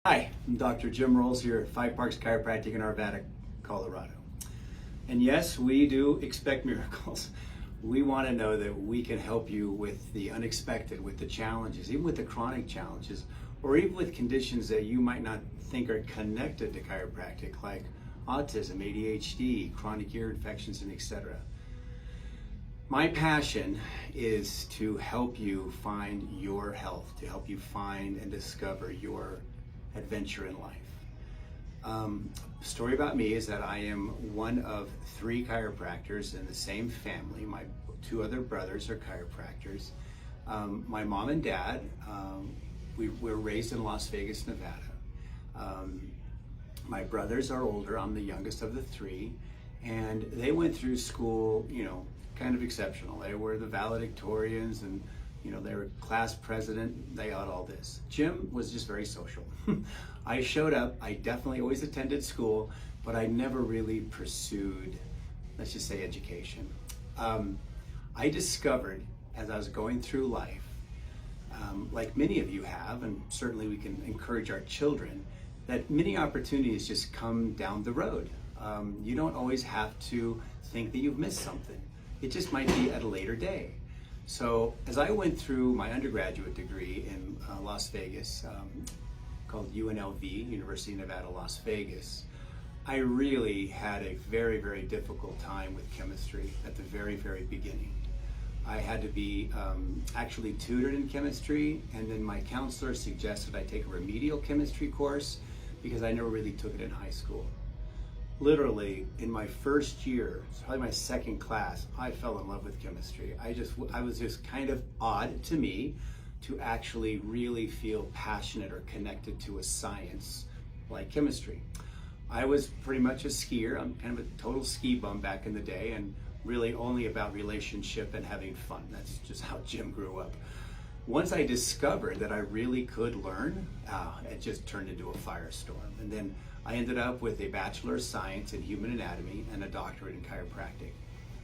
Hi, I'm Dr. Jim Rolls here at Five Parks Chiropractic in Arvada, Colorado. And yes, we do expect miracles. We want to know that we can help you with the unexpected, with the challenges, even with the chronic challenges, or even with conditions that you might not think are connected to chiropractic, like autism, ADHD, chronic ear infections, and etc. My passion is to help you find your health, to help you find and discover your adventure in life. Story about me is that I am one of three chiropractors in the same family. My two other brothers are chiropractors. My mom and dad, we were raised in Las Vegas, Nevada. My brothers are older. I'm the youngest of the three, and they went through school, kind of exceptional. They were the valedictorians, and they were class president. They got all this. Jim was just very social. I showed up. I definitely always attended school, but I never really pursued, let's just say, education. I discovered as I was going through life, like many of you have, and certainly we can encourage our children, that many opportunities just come down the road. You don't always have to think that you've missed something. It just might be at a later day. So as I went through my undergraduate degree in Las Vegas, called UNLV, University of Nevada, Las Vegas, I really had a very, very difficult time with chemistry at the very, very beginning. I had to be actually tutored in chemistry, and then my counselor suggested I take a remedial chemistry course because I never really took it in high school. Literally, in my first year, probably my second class, I fell in love with chemistry. I was just kind of odd to me to actually really feel passionate or connected to a science like chemistry. I was pretty much a skier. I'm kind of a total ski bum back in the day, and really only about relationship and having fun. That's just how Jim grew up. Once I discovered that I really could learn, it just turned into a firestorm. And then I ended up with a Bachelor of Science in Human Anatomy and a doctorate in chiropractic.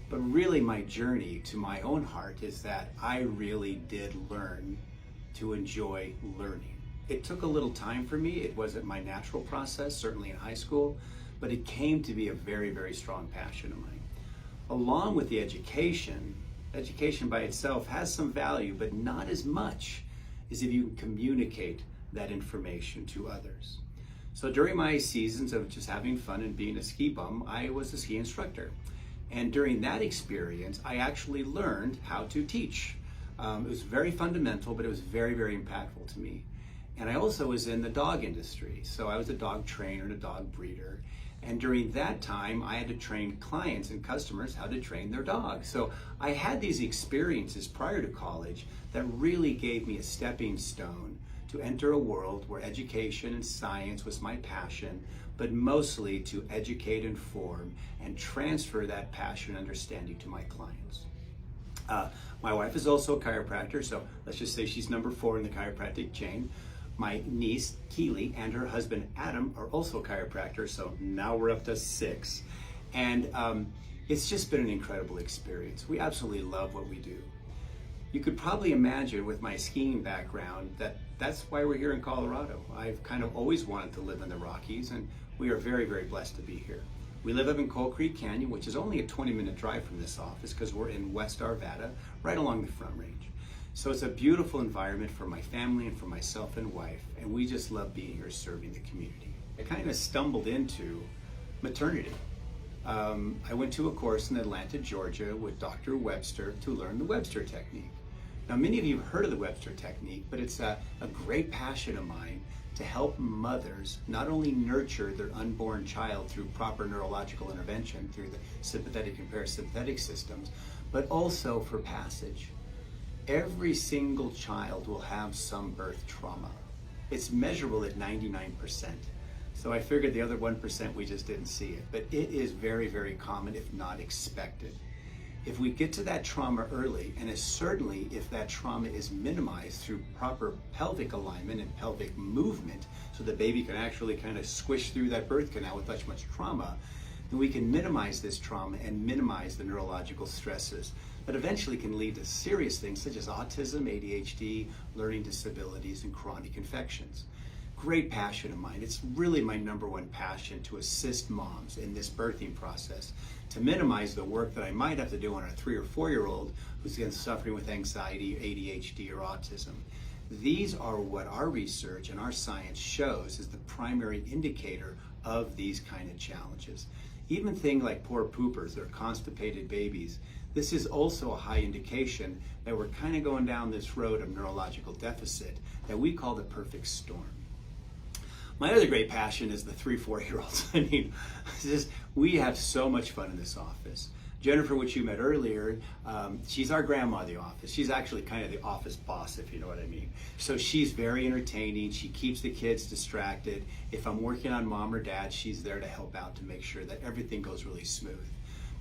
But really my journey to my own heart is that I really did learn to enjoy learning. It took a little time for me. It wasn't my natural process, certainly in high school, but it came to be a very, very strong passion of mine. Along with the education by itself has some value, but not as much as if you can communicate that information to others. So during my seasons of just having fun and being a ski bum, I was a ski instructor. And during that experience, I actually learned how to teach. It was very fundamental, but it was very, very impactful to me. And I also was in the dog industry. So I was a dog trainer and a dog breeder. And during that time, I had to train clients and customers how to train their dogs. So I had these experiences prior to college that really gave me a stepping stone to enter a world where education and science was my passion, but mostly to educate, inform, and transfer that passion and understanding to my clients. My wife is also a chiropractor, so let's just say she's number 4 in the chiropractic chain. My niece, Keely, and her husband, Adam, are also chiropractors, so now we're up to 6. And it's just been an incredible experience. We absolutely love what we do. You could probably imagine with my skiing background that that's why we're here in Colorado. I've kind of always wanted to live in the Rockies, and we are very, very blessed to be here. We live up in Coal Creek Canyon, which is only a 20-minute drive from this office because we're in West Arvada, right along the Front Range. So it's a beautiful environment for my family and for myself and wife, and we just love being here serving the community. I kind of stumbled into maternity. I went to a course in Atlanta, Georgia with Dr. Webster to learn the Webster technique. Now, many of you have heard of the Webster technique, but it's a great passion of mine to help mothers not only nurture their unborn child through proper neurological intervention through the sympathetic and parasympathetic systems, but also for passage. Every single child will have some birth trauma. It's measurable at 99%. So I figured the other 1% we just didn't see it, but it is very, very common, if not expected. If we get to that trauma early, and certainly if that trauma is minimized through proper pelvic alignment and pelvic movement, so the baby can actually kind of squish through that birth canal without much trauma, then we can minimize this trauma and minimize the neurological stresses that eventually can lead to serious things such as autism, ADHD, learning disabilities, and chronic infections. great passion of mine. It's really my number one passion to assist moms in this birthing process, to minimize the work that I might have to do on a 3 or 4-year-old who's again suffering with anxiety, ADHD, or autism. These are what our research and our science shows is the primary indicator of these kind of challenges. Even things like poor poopers or constipated babies, this is also a high indication that we're kind of going down this road of neurological deficit that we call the perfect storm. My other great passion is the 3, 4-year-olds. I mean, we have so much fun in this office. Jennifer, which you met earlier, she's our grandma of the office. She's actually kind of the office boss, if you know what I mean. So she's very entertaining. She keeps the kids distracted. If I'm working on mom or dad, she's there to help out to make sure that everything goes really smooth.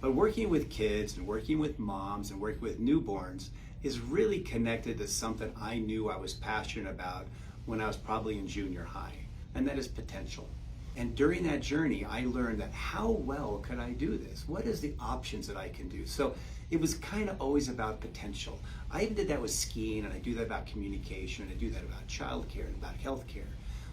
But working with kids and working with moms and working with newborns is really connected to something I knew I was passionate about when I was probably in junior high, and that is potential. And during that journey, I learned that how well could I do this? What is the options that I can do? So it was kind of always about potential. I even did that with skiing, and I do that about communication, and I do that about childcare and about healthcare.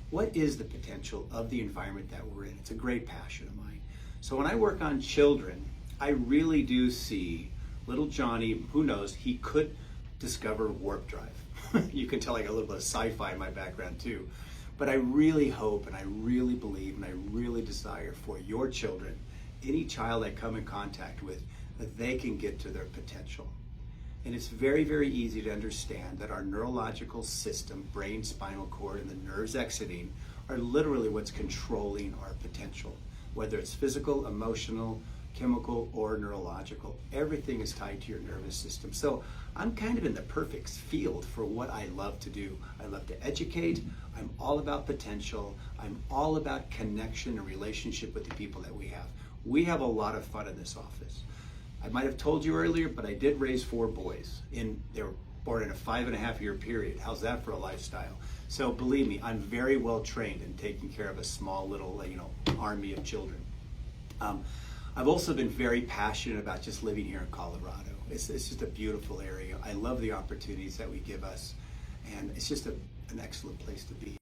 What is the potential of the environment that we're in? It's a great passion of mine. So when I work on children, I really do see little Johnny, who knows, he could discover warp drive. You can tell I got a little bit of sci-fi in my background too. But I really hope and I really believe and I really desire for your children, any child I come in contact with, that they can get to their potential. And it's very, very easy to understand that our neurological system, brain, spinal cord, and the nerves exiting are literally what's controlling our potential. Whether it's physical, emotional, chemical, or neurological, everything is tied to your nervous system. So I'm kind of in the perfect field for what I love to do. I love to educate. I'm all about potential. I'm all about connection and relationship with the people that we have. We have a lot of fun in this office. I might have told you earlier, but I did raise 4 boys. They were born in a 5.5-year period. How's that for a lifestyle? So believe me, I'm very well trained in taking care of a small little, army of children. I've also been very passionate about just living here in Colorado. It's just a beautiful area. I love the opportunities that we give us, and it's just an excellent place to be.